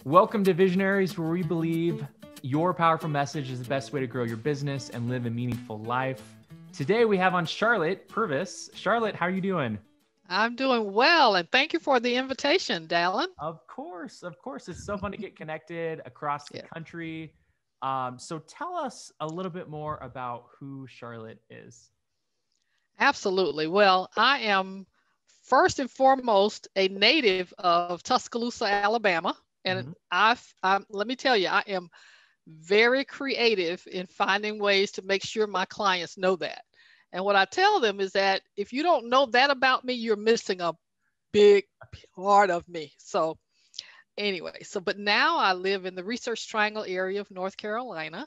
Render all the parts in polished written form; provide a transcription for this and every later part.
Welcome to Visionaries, where we believe your powerful message is the best way to grow your business and live a meaningful life. Today we have on Charlotte Purvis. Charlotte, how are you doing? I'm doing well, and thank you for the invitation, Dallin. Of course. It's so fun to get connected across the Yeah, country. So tell us a little bit more about who Charlotte is. absolutely. Well, I am first and foremost a native of Tuscaloosa, Alabama, and Mm-hmm. let me tell you, I am very creative in finding ways to make sure my clients know that. And what I tell them is that if you don't know that about me, you're missing a big part of me. So anyway, but now I live in the Research Triangle area of North Carolina.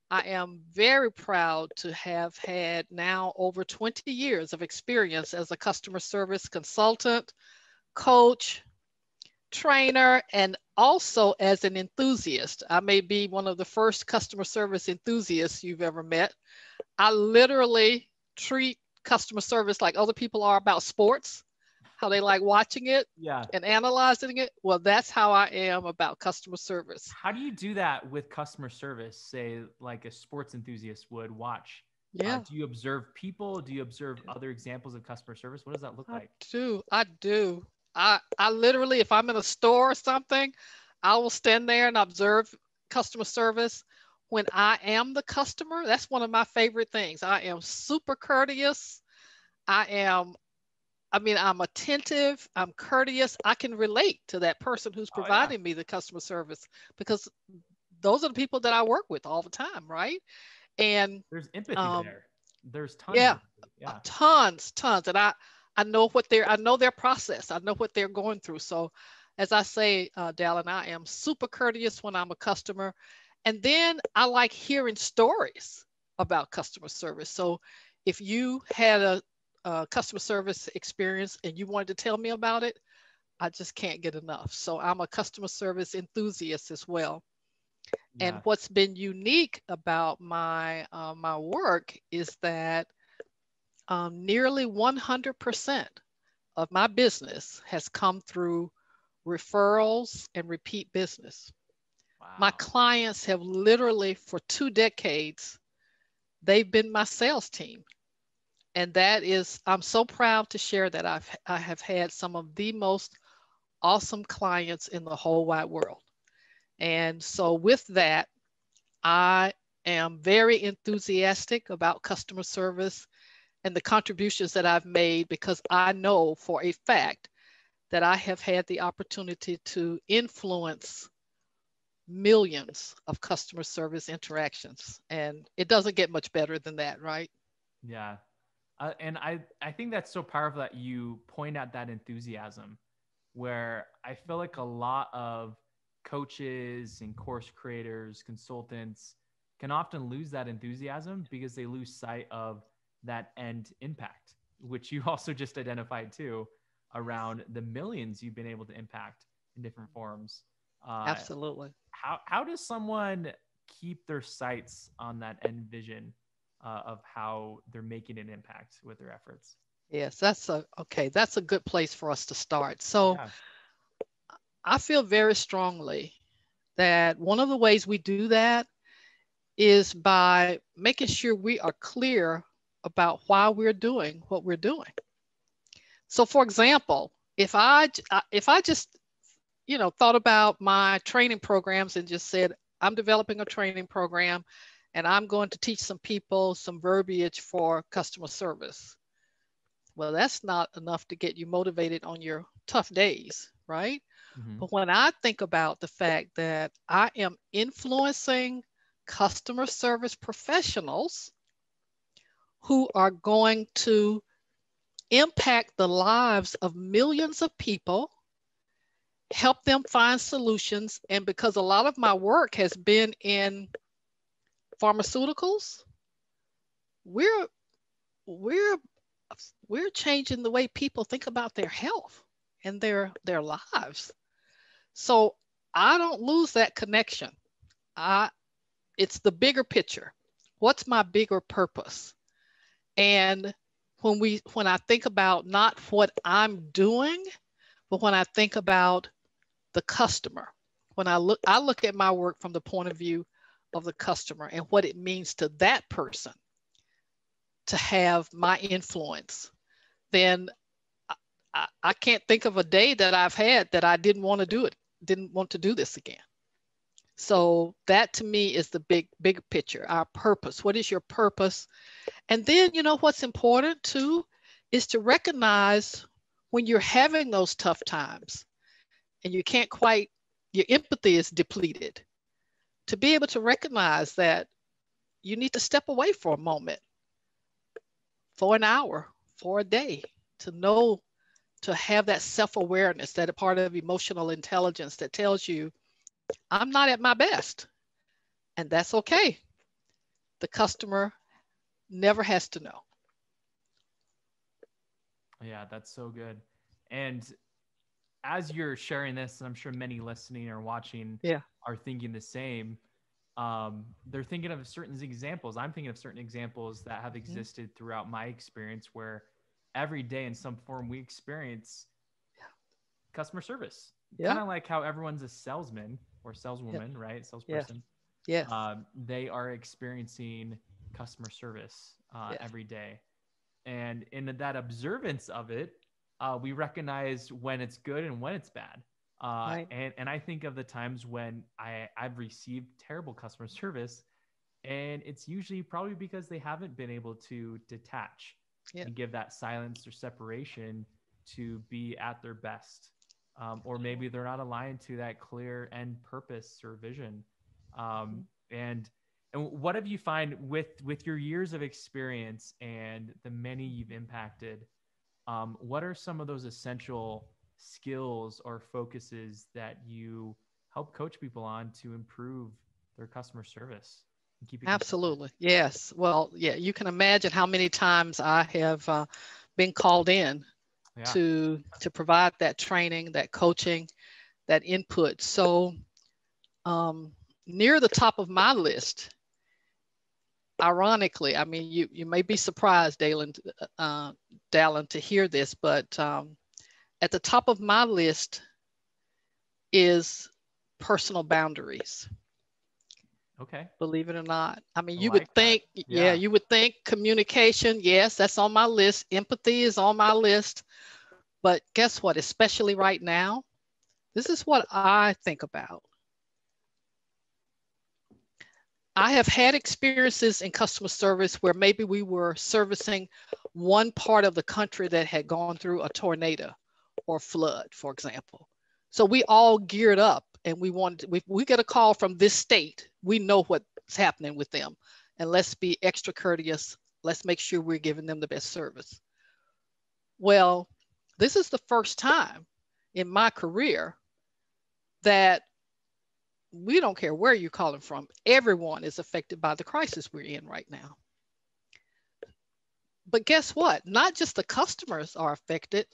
I am very proud to have had now over 20 years of experience as a customer service consultant, coach, trainer, and also as an enthusiast. I may be one of the first customer service enthusiasts you've ever met. I literally treat customer service like other people are about sports, how they like watching it Yeah. and analyzing it. Well, that's how I am about customer service. How do you do that with customer service, say like a sports enthusiast would watch? Yeah, Do you observe people? Do you observe other examples of customer service? What does that look I like? do. I do. I literally, if I'm in a store or something, I will stand there and observe customer service. When I am the customer, that's one of my favorite things. I am super courteous. I am, I'm attentive. I'm courteous. I can relate to that person who's Oh yeah. providing me the customer service because those are the people that I work with all the time, right? And There's empathy um, there. There's tons of yeah, empathy. Yeah. tons, and I know their process. I know what they're going through. So, as I say, Dallin, I am super courteous when I'm a customer, and then I like hearing stories about customer service. So, if you had a customer service experience and you wanted to tell me about it, I just can't get enough. So, I'm a customer service enthusiast as well. And Yeah. what's been unique about my work is that nearly 100% of my business has come through referrals and repeat business. My Wow. clients have literally, for 2 decades, they've been my sales team. And that is, I'm so proud to share that I have had some of the most awesome clients in the whole wide world. And so, with that, I am very enthusiastic about customer service and the contributions that I've made because I know for a fact that I have had the opportunity to influence millions of customer service interactions. And it doesn't get much better than that, right? Yeah. And I think that's so powerful that you point out that enthusiasm, where I feel like a lot of coaches and course creators, consultants can often lose that enthusiasm because they lose sight of that end impact, which you also just identified too, around the millions you've been able to impact in different forms. Uh, Absolutely. how does someone keep their sights on that end vision of how they're making an impact with their efforts? Yes, that's a good place for us to start. So Yeah. I feel very strongly that one of the ways we do that is by making sure we are clear about why we're doing what we're doing. So for example, if I just thought about my training programs and just said I'm developing a training program and I'm going to teach some people some verbiage for customer service. Well, that's not enough to get you motivated on your tough days, right? Hmm. But when I think about the fact that I am influencing customer service professionals who are going to impact the lives of millions of people, help them find solutions. And because a lot of my work has been in pharmaceuticals, we're we're we're changing the way people think about their health and their lives. So I don't lose that connection. I It's the bigger picture. What's my bigger purpose? And when I think about not what I'm doing, but when I think about the customer, when I look at my work from the point of view of the customer and what it means to that person to have my influence, then I can't think of a day that I've had that I didn't want to do it, didn't want to do this again. So that to me is the big picture, our purpose. What is your purpose? And then, you know, what's important too is to recognize when you're having those tough times and you can't quite, your empathy is depleted, to be able to recognize that you need to step away for a moment, for an hour, for a day, to know, to have that self-awareness, that a part of emotional intelligence that tells you, I'm not at my best. And that's okay. The customer never has to know. Yeah, that's so good. And as you're sharing this, and I'm sure many listening or watching Yeah. are thinking the same, they're thinking of certain examples. I'm thinking of certain examples that have Mhm. existed throughout my experience where every day in some form we experience customer service. Kind Yeah. of like how everyone's a salesman or Yeah. saleswoman, right? Yes. Salesperson. Yes. They are experiencing customer service Yes. every day. And in that observance of it, we recognize when it's good and when it's bad. Right. And I think of the times when I've received terrible customer service, and it's usually probably because they haven't been able to detach Yeah. and give that silence or separation to be at their best. Or maybe they're not aligned to that clear end purpose or vision. Mhm. And what have you find with your years of experience and the many you've impacted? What are some of those essential skills or focuses that you help coach people on to improve their customer service and keep it consistent? Absolutely. Yes. Well, yeah, you can imagine how many times I have been called in Yeah. to provide that training, that coaching, that input. So near the top of my list, ironically, I mean, you may be surprised, uh, Dallin, to hear this, but at the top of my list is personal boundaries. Okay. Believe it or not. I mean, I you would like that. think, yeah, Yeah. you would think communication, yes, that's on my list. Empathy is on my list. But guess what? Especially right now, this is what I think about. I have had experiences in customer service where maybe we were servicing one part of the country that had gone through a tornado or flood, for example. So we all geared up and we get a call from this state, we know what's happening with them. And let's be extra courteous. Let's make sure we're giving them the best service. Well, this is the first time in my career that we don't care where you're calling from. Everyone is affected by the crisis we're in right now. But guess what? Not just the customers are affected,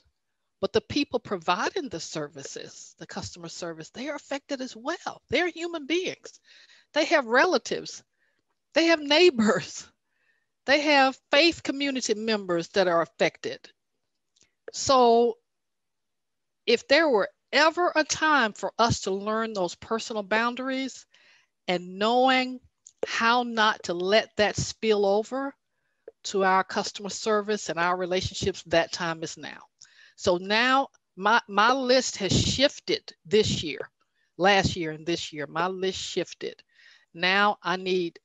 but the people providing the services, the customer service, they are affected as well. They're human beings. They have relatives, they have neighbors, they have faith community members that are affected. So if there were ever a time for us to learn those personal boundaries and knowing how not to let that spill over to our customer service and our relationships, that time is now. So now my list has shifted this year, last year and this year, my list shifted. Now I need,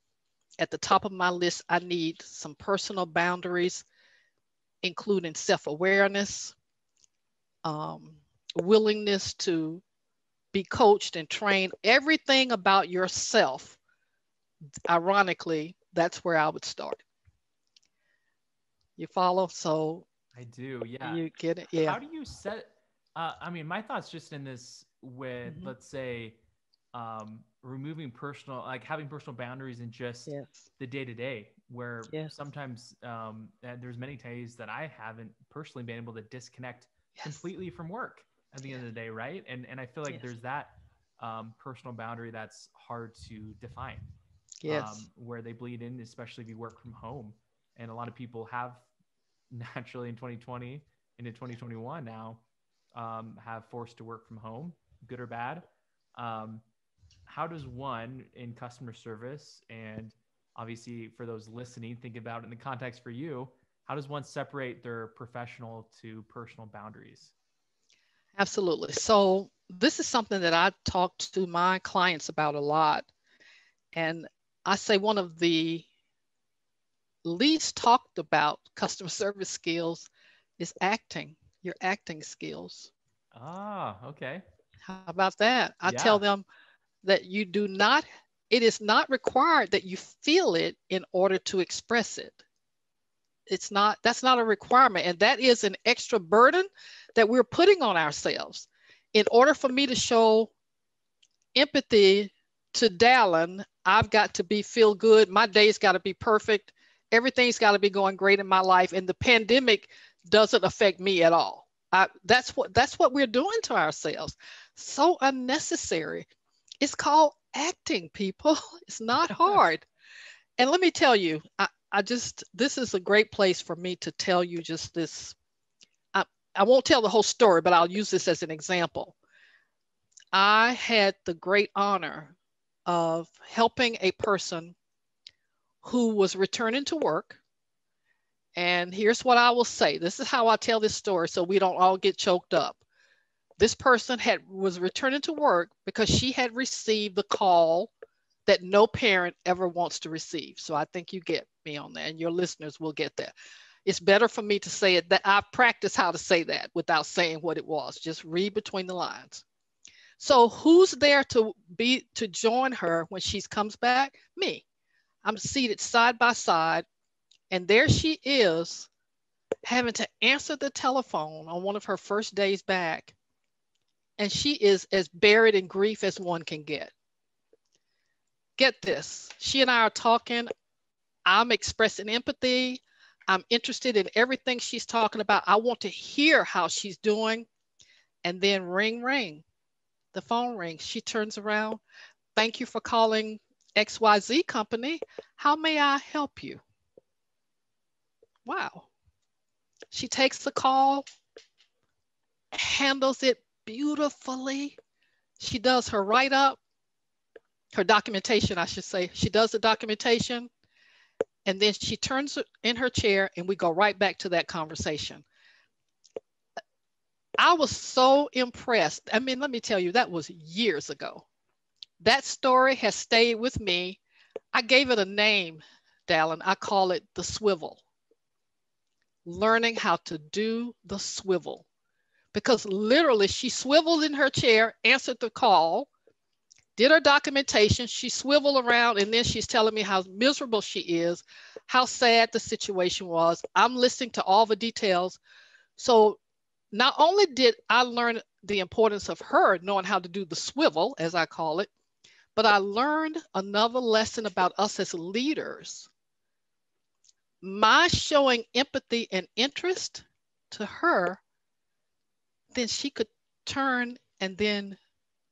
at the top of my list, I need some personal boundaries, including self-awareness, um, willingness to be coached and trained, everything about yourself. Ironically, that's where I would start. You follow? So I do. Yeah. you get it? Yeah. How do you set? I mean, my thoughts just in this with, Mhm. let's say, removing personal, like having personal boundaries in just Yes. the day to day, where Yes. sometimes there's many days that I haven't personally been able to disconnect Yes. completely from work at the end Yes. of the day, right? And I feel like Yes. there's that personal boundary that's hard to define, Yes. where they bleed in, especially if you work from home. And a lot of people have naturally in 2020 into 2021 now have forced to work from home, good or bad. Um, how does one in customer service, and obviously for those listening, think about it in the context for you, how does one separate their professional to personal boundaries? Absolutely. So this is something that I talk to my clients about a lot. And I say one of the least talked about customer service skills is acting, your acting skills. Ah, okay. How about that? I tell Yeah. them that you do not, it is not required that you feel it in order to express it. It's not, that's not a requirement. And that is an extra burden that we're putting on ourselves. In order for me to show empathy to Dallin, I've got to be feel good. My day's got to be perfect. Everything's got to be going great in my life. And the pandemic doesn't affect me at all. That's what we're doing to ourselves. So unnecessary. It's called acting, people. It's not hard. And let me tell you, I just, this is a great place for me to tell you just this. I, I won't tell the whole story, but I'll use this as an example. I had the great honor of helping a person who was returning to work. And here's what I will say. This is how I tell this story so we don't all get choked up. This person was returning to work because she had received the call that no parent ever wants to receive. So I think you get me on that, and your listeners will get that. It's better for me to say it that I practiced how to say that without saying what it was. Just read between the lines. So who's there to join her when she comes back? Me. I'm seated side by side, and there she is having to answer the telephone on one of her first days back. And she is as buried in grief as one can get. Get this. She and I are talking. I'm expressing empathy. I'm interested in everything she's talking about. I want to hear how she's doing. And then ring, ring. The phone rings. She turns around. Thank you for calling XYZ company. How may I help you? Wow. She takes the call, handles it beautifully. She does her write up, her documentation, I should say. She does the documentation, and then she turns in her chair and we go right back to that conversation. I was so impressed. I mean, let me tell you, that was years ago. That story has stayed with me. I gave it a name, Dallin. I call it the swivel. Learning how to do the swivel. Because literally she swiveled in her chair, answered the call, did her documentation, she swiveled around, and then she's telling me how miserable she is, how sad the situation was. I'm listening to all the details. So not only did I learn the importance of her knowing how to do the swivel, as I call it, but I learned another lesson about us as leaders. My showing empathy and interest to her, then she could turn and then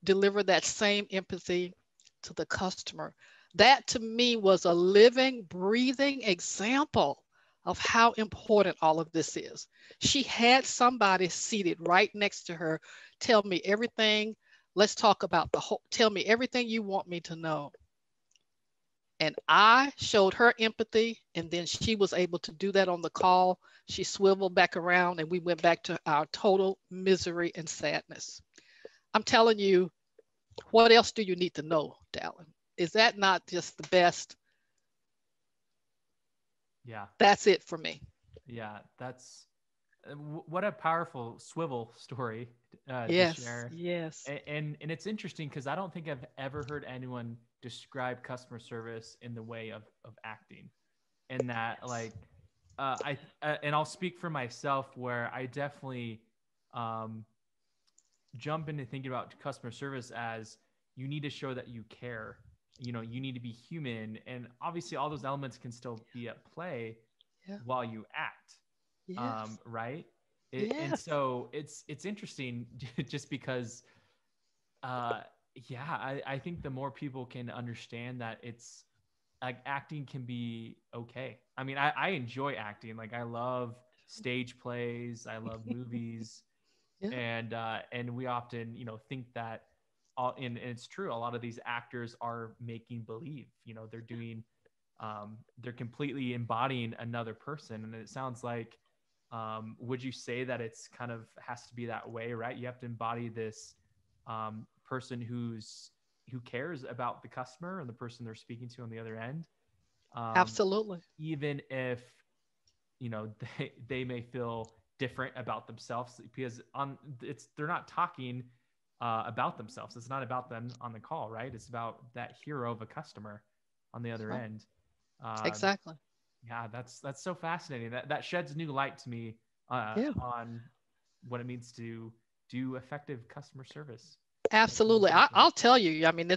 deliver that same empathy to the customer. That to me was a living, breathing example of how important all of this is. She had somebody seated right next to her, tell me everything. Let's talk about the whole, tell me everything you want me to know. And I showed her empathy, and then she was able to do that on the call. She swiveled back around, and we went back to our total misery and sadness. I'm telling you, what else do you need to know, Dallin? Is that not just the best? Yeah. That's it for me. Yeah. That's what a powerful swivel story to Yes, share. yes. And it's interesting because I don't think I've ever heard anyone describe customer service in the way of acting, and that Yes. like I and I'll speak for myself where I definitely um, jump into thinking about customer service as you need to show that you care. You know, you need to be human, and obviously all those elements can still be at play Yeah. while you act, Yes. right? And Yes. so it's interesting just because uh yeah, I think the more people can understand that it's like acting can be okay. I mean, I enjoy acting. Like I love stage plays, I love movies, Yeah. and we often, you know, think that and it's true. A lot of these actors are making believe, they're doing, they're completely embodying another person. And it sounds like, would you say that it's kind of has to be that way, right? You have to embody this person who cares about the customer and the person they're speaking to on the other end. Absolutely. Even if, they may feel different about themselves, because they're not talking about themselves. It's not about them on the call, right? It's about that hero of a customer on the other end. Exactly. Yeah, that's so fascinating. That sheds new light to me on what it means to do effective customer service. Absolutely. I'll tell you, I mean,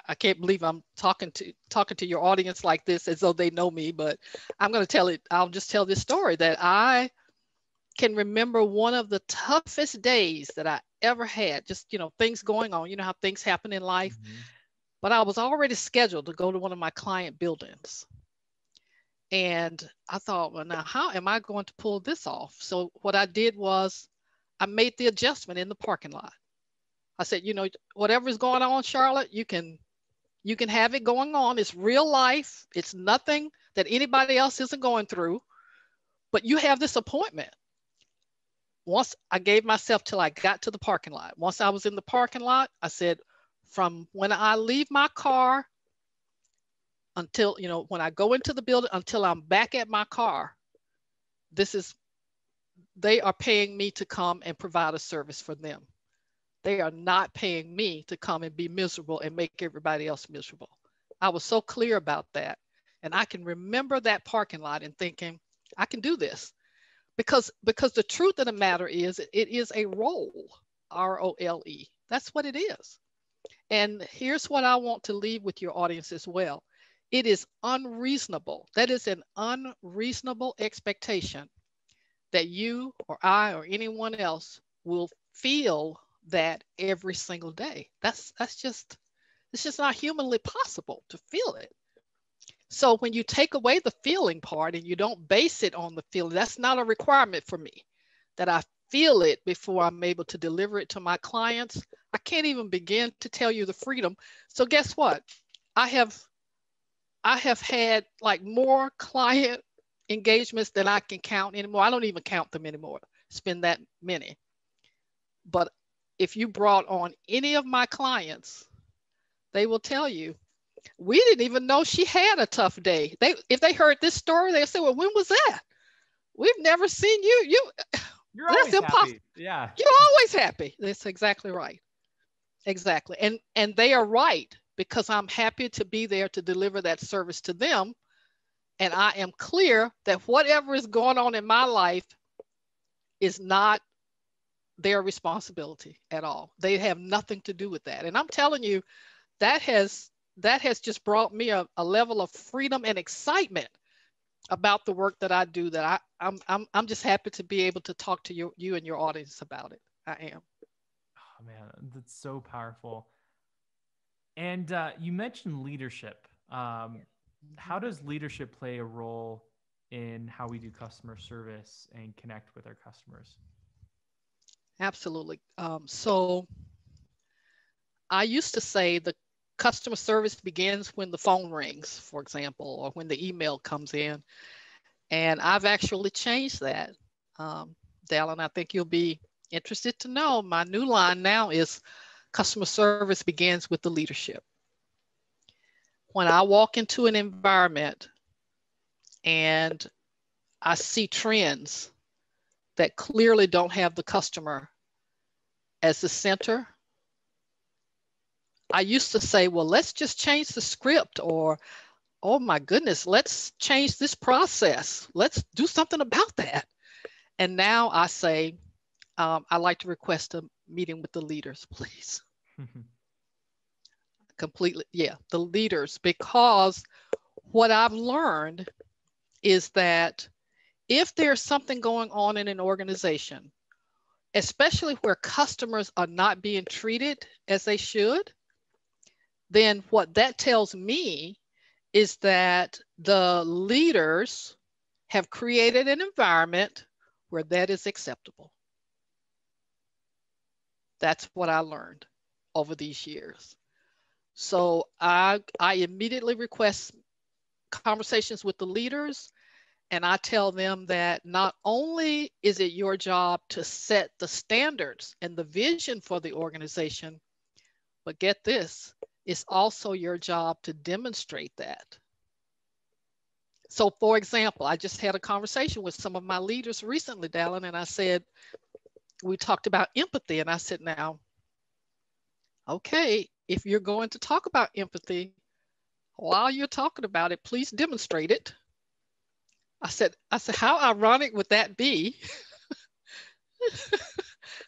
I can't believe I'm talking to your audience like this as though they know me, but I'll just tell this story that I can remember one of the toughest days that I ever had, just, things going on, how things happen in life. Mm-hmm. But I was already scheduled to go to one of my client buildings. And I thought, well, now how am I going to pull this off? So what I did was I made the adjustment in the parking lot. I said, whatever is going on, Charlotte, you can have it going on. It's real life. It's nothing that anybody else isn't going through, but you have this appointment. Once I gave myself till I got to the parking lot. Once I was in the parking lot, I said, from when I leave my car until, when I go into the building until I'm back at my car, they are paying me to come and provide a service for them. They are not paying me to come and be miserable and make everybody else miserable. I was so clear about that. And I can remember that parking lot and thinking, I can do this. Because the truth of the matter is, it is a role, R-O-L-E. That's what it is. And here's what I want to leave with your audience as well. It is unreasonable. That is an unreasonable expectation that you or I or anyone else will feel that every single day. It's just not humanly possible to feel it. So when you take away the feeling part and you don't base it on the feeling, that's not a requirement for me, that I feel it before I'm able to deliver it to my clients. I can't even begin to tell you the freedom. So guess what? I have had like more client engagements than I can count anymore. I don't even count them anymore. It's been that many. But if you brought on any of my clients, they will tell you, we didn't even know she had a tough day. If they heard this story, they say, well, when was that? We've never seen you. You're always happy. Yeah. You're always happy. That's exactly right. Exactly. And they are right, because I'm happy to be there to deliver that service to them. And I am clear that whatever is going on in my life is not their responsibility at all. They have nothing to do with that. And I'm telling you, that has just brought me a level of freedom and excitement about the work that I do, that I'm just happy to be able to talk to you and your audience about it. I am. Oh man, that's so powerful. And you mentioned leadership. How does leadership play a role in how we do customer service and connect with our customers? Absolutely. So I used to say the customer service begins when the phone rings, for example, or when the email comes in. And I've actually changed that. Dallin, I think you'll be interested to know my new line now is customer service begins with the leadership. When I walk into an environment and I see trends that clearly don't have the customer as the center, I used to say, well, let's just change the script, or, oh my goodness, let's change this process. Let's do something about that. And now I say, I'd like to request a meeting with the leaders, please. Completely, yeah, the leaders, because what I've learned is that if there's something going on in an organization, especially where customers are not being treated as they should, then what that tells me is that the leaders have created an environment where that is acceptable. That's what I learned over these years. So I immediately request conversations with the leaders, and I tell them that not only is it your job to set the standards and the vision for the organization, but get this, it's also your job to demonstrate that. So for example, I just had a conversation with some of my leaders recently, Dallin, and I said, we talked about empathy, and I said, now, okay, if you're going to talk about empathy, while you're talking about it, please demonstrate it. I said, how ironic would that be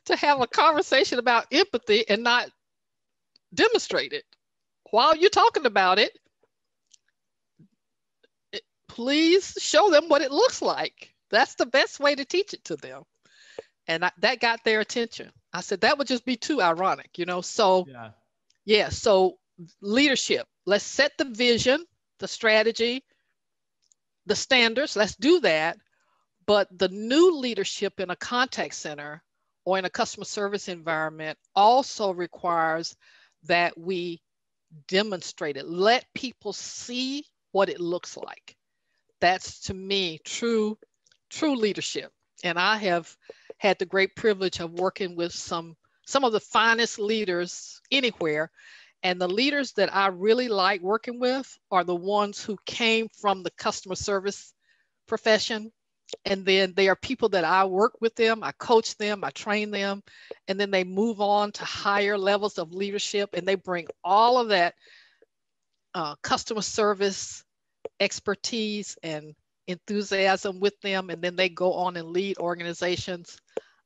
to have a conversation about empathy and not demonstrate it? While you're talking about it, please show them what it looks like. That's the best way to teach it to them. And that got their attention. I said, that would just be too ironic, you know? So yeah, so leadership, let's set the vision, the strategy, the standards, let's do that. But the new leadership in a contact center or in a customer service environment also requires that we demonstrate it. Let people see what it looks like. That's, to me, true leadership. And I have had the great privilege of working with some of the finest leaders anywhere. And the leaders that I really like working with are the ones who came from the customer service profession. And then they are people that I work with them, I coach them, I train them, and then they move on to higher levels of leadership, and they bring all of that customer service expertise and enthusiasm with them, and then they go on and lead organizations.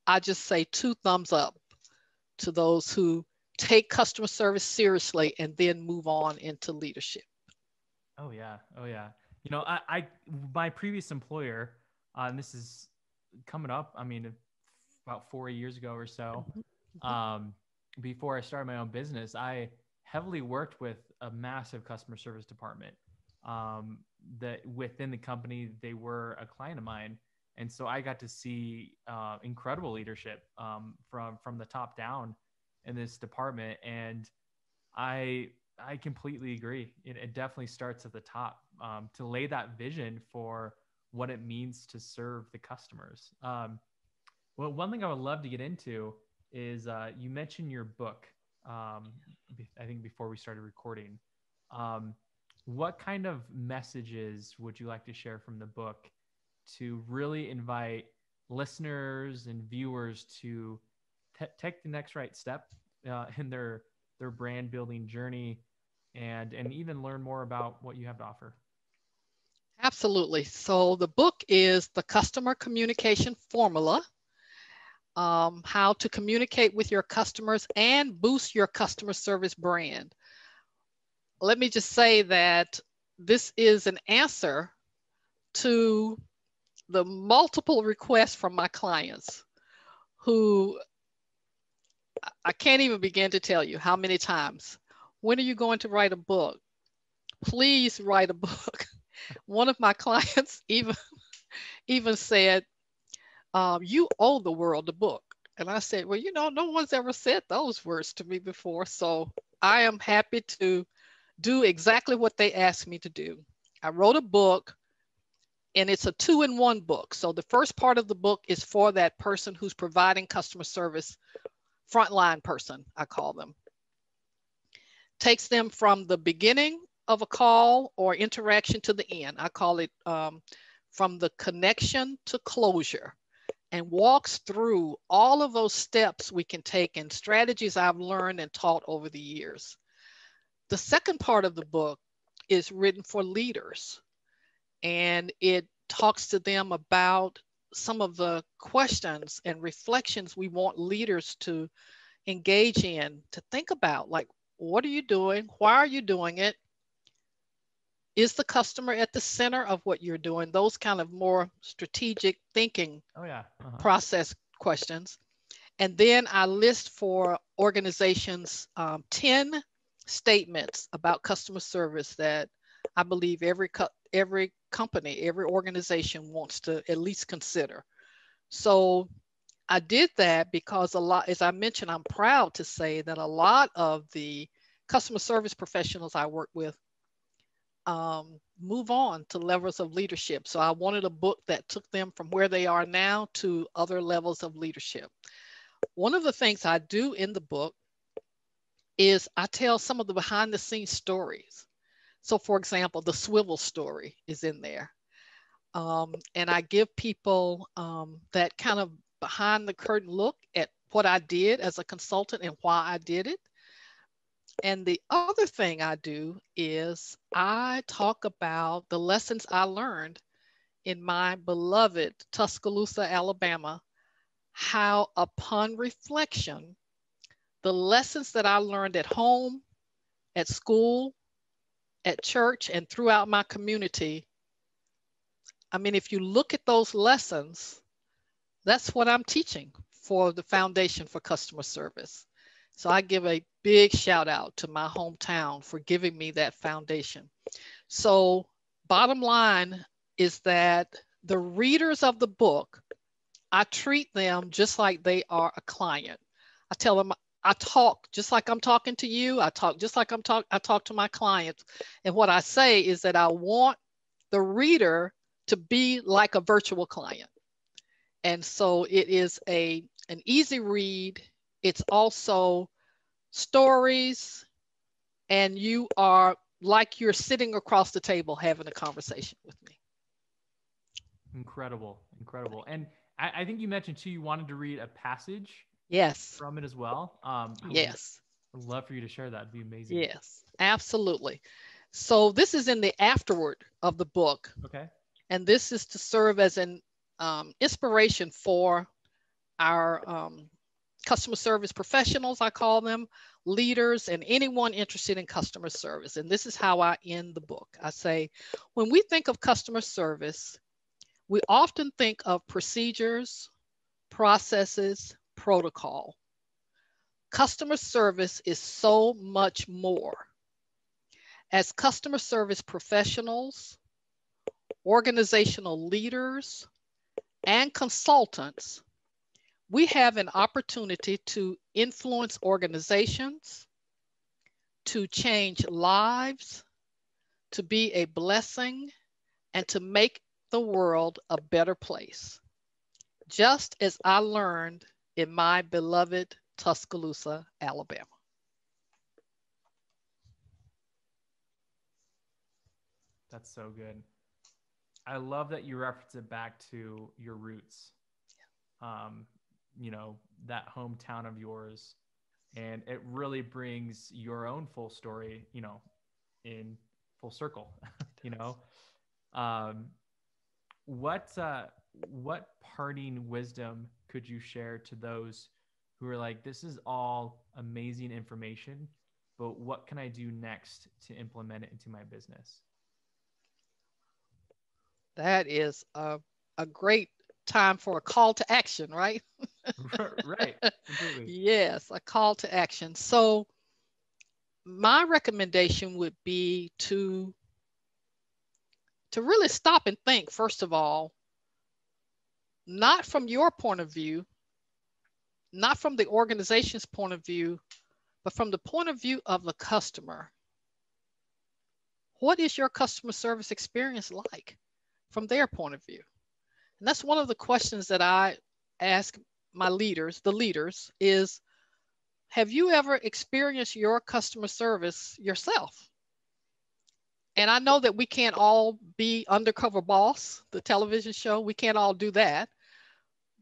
I just say 2 thumbs up to those who take customer service seriously and then move on into leadership. Oh yeah. You know, my previous employer, and this is coming up, I mean, about 4 years ago or so, before I started my own business, I heavily worked with a massive customer service department. That within the company, they were a client of mine. And so I got to see incredible leadership from the top down in this department. And I completely agree. It definitely starts at the top, to lay that vision for what it means to serve the customers. Well, one thing I would love to get into is you mentioned your book, I think before we started recording. What kind of messages would you like to share from the book to really invite listeners and viewers to take the next right step in their brand building journey, and even learn more about what you have to offer? Absolutely. So the book is The Customer Communication Formula, how to communicate with your customers and boost your customer service brand. Let me just say that this is an answer to the multiple requests from my clients who I can't even begin to tell you how many times. When are you going to write a book? Please write a book. One of my clients even said, you owe the world a book. And I said, well, you know, no one's ever said those words to me before. So I am happy to do exactly what they asked me to do. I wrote a book, and it's a 2-in-1 book. So the first part of the book is for that person who's providing customer service, frontline person, I call them. Takes them from the beginning of a call or interaction to the end. I call it from the connection to closure, and walks through all of those steps we can take and strategies I've learned and taught over the years. The second part of the book is written for leaders, and it talks to them about some of the questions and reflections we want leaders to engage in, to think about, like, what are you doing? Why are you doing it? Is the customer at the center of what you're doing? Those kind of more strategic thinking process questions. And then I list for organizations 10 statements about customer service that I believe every company, every organization wants to at least consider. So I did that because a lot, as I mentioned, I'm proud to say that a lot of the customer service professionals I work with move on to levels of leadership. So I wanted a book that took them from where they are now to other levels of leadership. One of the things I do in the book is I tell some of the behind the scenes stories. So for example, the swivel story is in there. And I give people that kind of behind the curtain look at what I did as a consultant and why I did it. And the other thing I do is I talk about the lessons I learned in my beloved Tuscaloosa, Alabama, how upon reflection, the lessons that I learned at home, at school, at church, and throughout my community. I mean, if you look at those lessons, that's what I'm teaching for the Foundation for Customer Service. So I give a big shout out to my hometown for giving me that foundation. So bottom line is that the readers of the book, I treat them just like they are a client. I tell them I talk just like I'm talking to you. I talk just like I talk to my clients. And what I say is that I want the reader to be like a virtual client. And so it is an easy read. It's also stories, and you are like you're sitting across the table having a conversation with me. Incredible, incredible. And I think you mentioned too, you wanted to read a passage Yes. from it as well. Yes. I'd love for you to share that. It'd be amazing. Yes, absolutely. So this is in the afterword of the book, Okay. and this is to serve as an inspiration for our customer service professionals, I call them, leaders, and anyone interested in customer service. And this is how I end the book. I say, when we think of customer service, we often think of procedures, processes, protocol. Customer service is so much more. As customer service professionals, organizational leaders, and consultants, we have an opportunity to influence organizations, to change lives, to be a blessing, and to make the world a better place, just as I learned in my beloved Tuscaloosa, Alabama. That's so good. I love that you reference it back to your roots. Um, that hometown of yours. And it really brings your own full story, in full circle, you know. Um, what parting wisdom could you share to those who are like, this is all amazing information, but what can I do next to implement it into my business? That is a great time for a call to action, right? Right, completely. Yes, a call to action. So my recommendation would be to really stop and think, first of all, not from your point of view, not from the organization's point of view, but from the point of view of the customer. What is your customer service experience like from their point of view? And that's one of the questions that I ask my leaders, the leaders, is have you ever experienced your customer service yourself? And I know that we can't all be Undercover Boss, the television show. We can't all do that.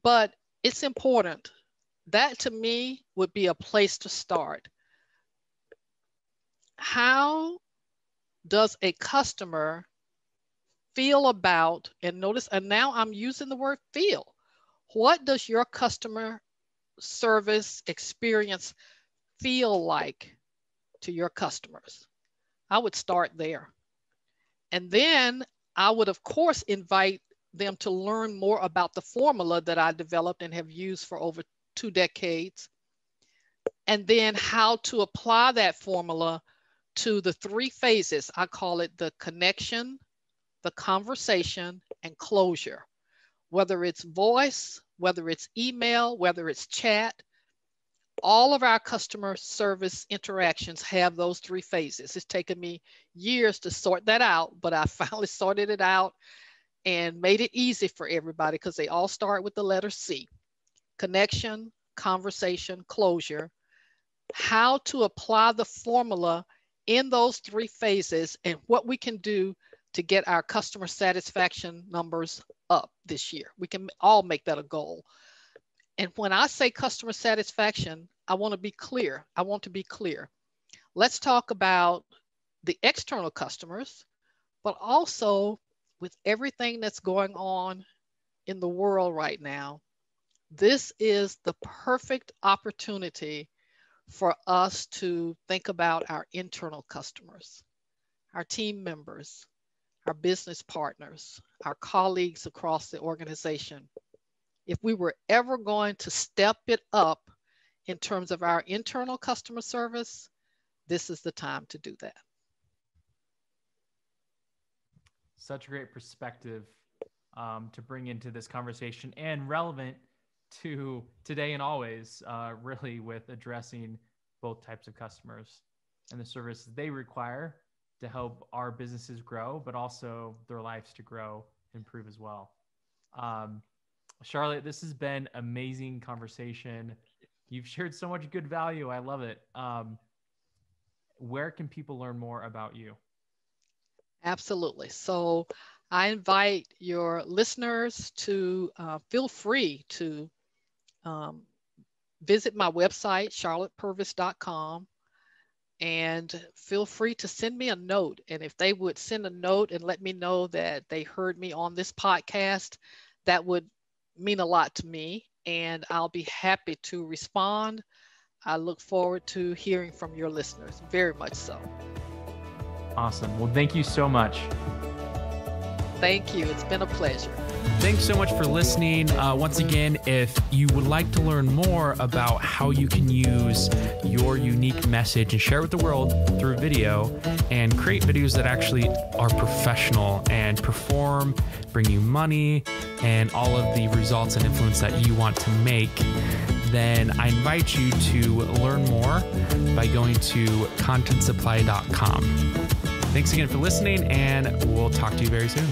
But it's important. That to me would be a place to start. How does a customer feel about, and notice, and now I'm using the word feel. What does your customer service experience feel like to your customers? I would start there. And then I would, of course, invite them to learn more about the formula that I developed and have used for over 2 decades. And then how to apply that formula to the 3 phases. I call it the connection, the conversation, and closure. Whether it's voice, whether it's email, whether it's chat. All of our customer service interactions have those 3 phases. It's taken me years to sort that out, but I finally sorted it out and made it easy for everybody because they all start with the letter C. Connection, conversation, closure. How to apply the formula in those 3 phases and what we can do to get our customer satisfaction numbers up this year. We can all make that a goal. And when I say customer satisfaction, I want to be clear. Let's talk about the external customers, but also with everything that's going on in the world right now, this is the perfect opportunity for us to think about our internal customers, our team members, our business partners, our colleagues across the organization. If we were ever going to step it up in terms of our internal customer service, this is the time to do that. Such a great perspective to bring into this conversation, and relevant to today and always, really, with addressing both types of customers and the services they require to help our businesses grow, but also their lives to grow, improve as well. Charlotte, this has been amazing conversation. You've shared so much good value. I love it. Where can people learn more about you? Absolutely. So I invite your listeners to feel free to visit my website, charlottepurvis.com, and feel free to send me a note. And if they would send a note and let me know that they heard me on this podcast, that would mean a lot to me, and I'll be happy to respond. I look forward to hearing from your listeners, very much so. Awesome. Well, thank you so much. Thank you. It's been a pleasure. Thanks so much for listening. Once again, if you would like to learn more about how you can use your unique message and share it with the world through video and create videos that actually are professional and perform, bring you money, and all of the results and influence that you want to make, then I invite you to learn more by going to contentsupply.com. Thanks again for listening, and we'll talk to you very soon.